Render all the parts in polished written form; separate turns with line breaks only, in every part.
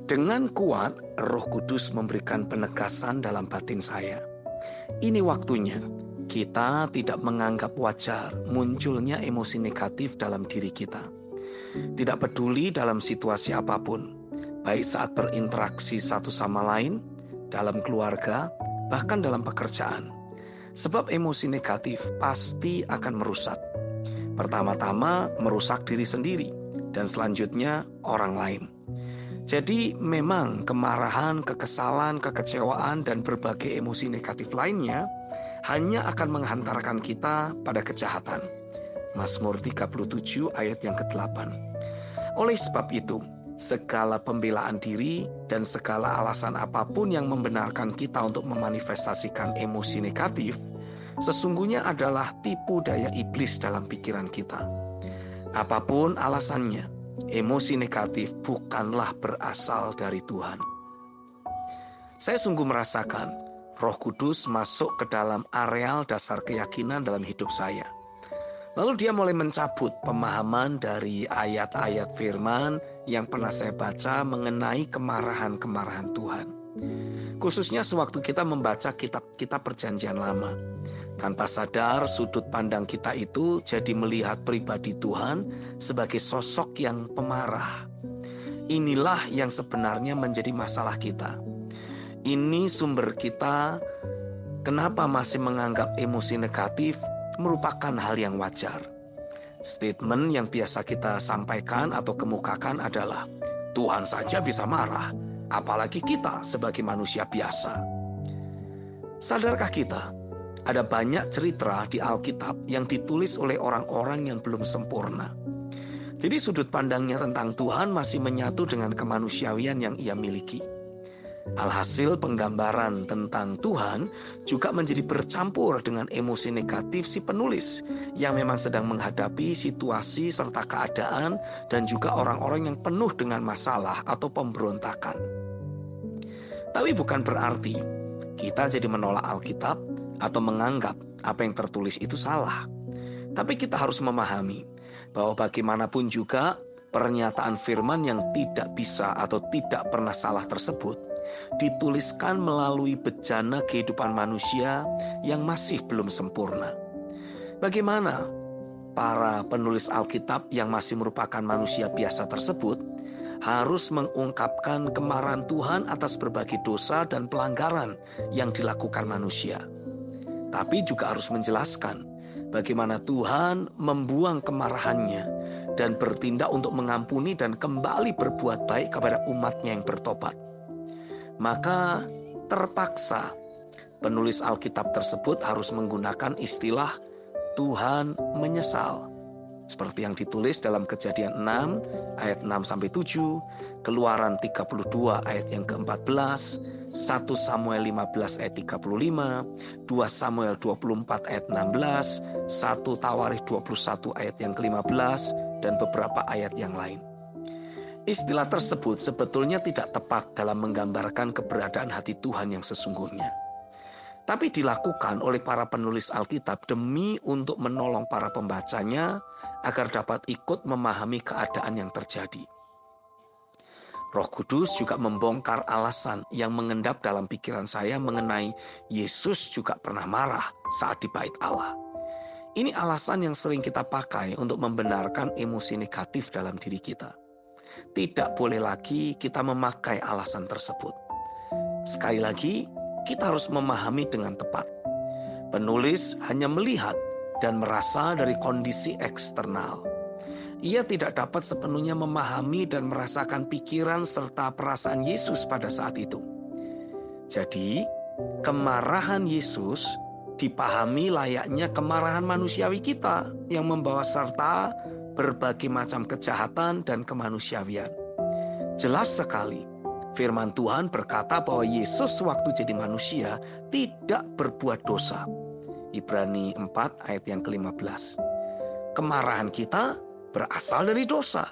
Dengan kuat, Roh Kudus memberikan penegasan dalam batin saya. Ini waktunya kita tidak menganggap wajar munculnya emosi negatif dalam diri kita. Tidak peduli dalam situasi apapun, baik saat berinteraksi satu sama lain, dalam keluarga, bahkan dalam pekerjaan. Sebab emosi negatif pasti akan merusak. Pertama-tama merusak diri sendiri, dan selanjutnya orang lain. Jadi memang kemarahan, kekesalan, kekecewaan, dan berbagai emosi negatif lainnya hanya akan menghantarkan kita pada kejahatan. Mazmur 37 ayat yang ke-8. Oleh sebab itu, segala pembelaan diri dan segala alasan apapun yang membenarkan kita untuk memanifestasikan emosi negatif, sesungguhnya adalah tipu daya iblis dalam pikiran kita. Apapun alasannya, emosi negatif bukanlah berasal dari Tuhan. Saya sungguh merasakan Roh Kudus masuk ke dalam areal dasar keyakinan dalam hidup saya. Lalu dia mulai mencabut pemahaman dari ayat-ayat firman yang pernah saya baca mengenai kemarahan-kemarahan Tuhan. Khususnya sewaktu kita membaca kitab Perjanjian Lama. Tanpa sadar, sudut pandang kita itu jadi melihat pribadi Tuhan sebagai sosok yang pemarah. Inilah yang sebenarnya menjadi masalah kita. Ini sumber kita kenapa masih menganggap emosi negatif merupakan hal yang wajar. Statement yang biasa kita sampaikan atau kemukakan adalah, Tuhan saja bisa marah, apalagi kita sebagai manusia biasa. Sadarkah kita? Ada banyak cerita di Alkitab yang ditulis oleh orang-orang yang belum sempurna. Jadi sudut pandangnya tentang Tuhan masih menyatu dengan kemanusiawian yang ia miliki. Alhasil penggambaran tentang Tuhan juga menjadi bercampur dengan emosi negatif si penulis yang memang sedang menghadapi situasi serta keadaan dan juga orang-orang yang penuh dengan masalah atau pemberontakan. Tapi bukan berarti kita jadi menolak Alkitab atau menganggap apa yang tertulis itu salah. Tapi kita harus memahami bahwa bagaimanapun juga pernyataan firman yang tidak bisa atau tidak pernah salah tersebut dituliskan melalui bejana kehidupan manusia yang masih belum sempurna. Bagaimana para penulis Alkitab yang masih merupakan manusia biasa tersebut harus mengungkapkan kemarahan Tuhan atas berbagai dosa dan pelanggaran yang dilakukan manusia. Tapi juga harus menjelaskan bagaimana Tuhan membuang kemarahannya dan bertindak untuk mengampuni dan kembali berbuat baik kepada umatnya yang bertobat. Maka terpaksa penulis Alkitab tersebut harus menggunakan istilah Tuhan menyesal. Seperti yang ditulis dalam Kejadian 6 ayat 6-7, Keluaran 32 ayat yang ke-14, 1 Samuel 15 ayat 35, 2 Samuel 24 ayat 16, 1 Tawarikh 21 ayat yang ke-15, dan beberapa ayat yang lain. Istilah tersebut sebetulnya tidak tepat dalam menggambarkan keberadaan hati Tuhan yang sesungguhnya. Tapi dilakukan oleh para penulis Alkitab demi untuk menolong para pembacanya agar dapat ikut memahami keadaan yang terjadi. Roh Kudus juga membongkar alasan yang mengendap dalam pikiran saya mengenai Yesus juga pernah marah saat di bait Allah. Ini alasan yang sering kita pakai untuk membenarkan emosi negatif dalam diri kita. Tidak boleh lagi kita memakai alasan tersebut. Sekali lagi, kita harus memahami dengan tepat. Penulis hanya melihat dan merasa dari kondisi eksternal. Ia tidak dapat sepenuhnya memahami dan merasakan pikiran serta perasaan Yesus pada saat itu. Jadi, kemarahan Yesus dipahami layaknya kemarahan manusiawi kita yang membawa serta berbagai macam kejahatan dan kemanusiawian. Jelas sekali, firman Tuhan berkata bahwa Yesus waktu jadi manusia tidak berbuat dosa. Ibrani 4 ayat yang ke-15. Kemarahan kita berasal dari dosa.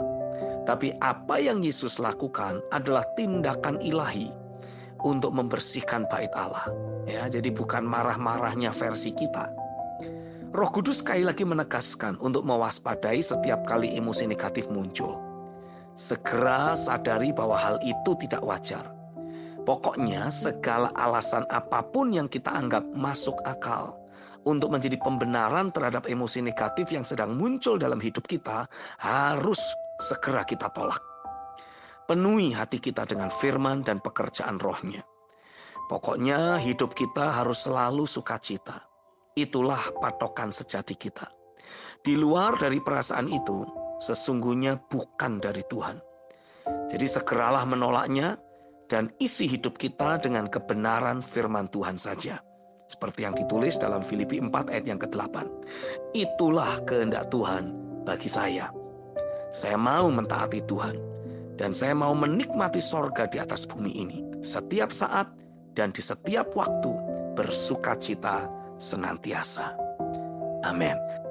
Tapi apa yang Yesus lakukan adalah tindakan ilahi untuk membersihkan bait Allah. Ya, jadi bukan marah-marahnya versi kita. Roh Kudus sekali lagi menegaskan untuk mewaspadai setiap kali emosi negatif muncul. Segera sadari bahwa hal itu tidak wajar. Pokoknya segala alasan apapun yang kita anggap masuk akal untuk menjadi pembenaran terhadap emosi negatif yang sedang muncul dalam hidup kita harus segera kita tolak. Penuhi hati kita dengan firman dan pekerjaan rohnya. Pokoknya hidup kita harus selalu sukacita. Itulah patokan sejati kita. Di luar dari perasaan itu, sesungguhnya bukan dari Tuhan. Jadi segeralah menolaknya dan isi hidup kita dengan kebenaran firman Tuhan saja. Seperti yang ditulis dalam Filipi 4 ayat yang ke-8. Itulah kehendak Tuhan bagi saya. Saya mau mentaati Tuhan. Dan saya mau menikmati sorga di atas bumi ini. Setiap saat dan di setiap waktu bersukacita senantiasa. Amin.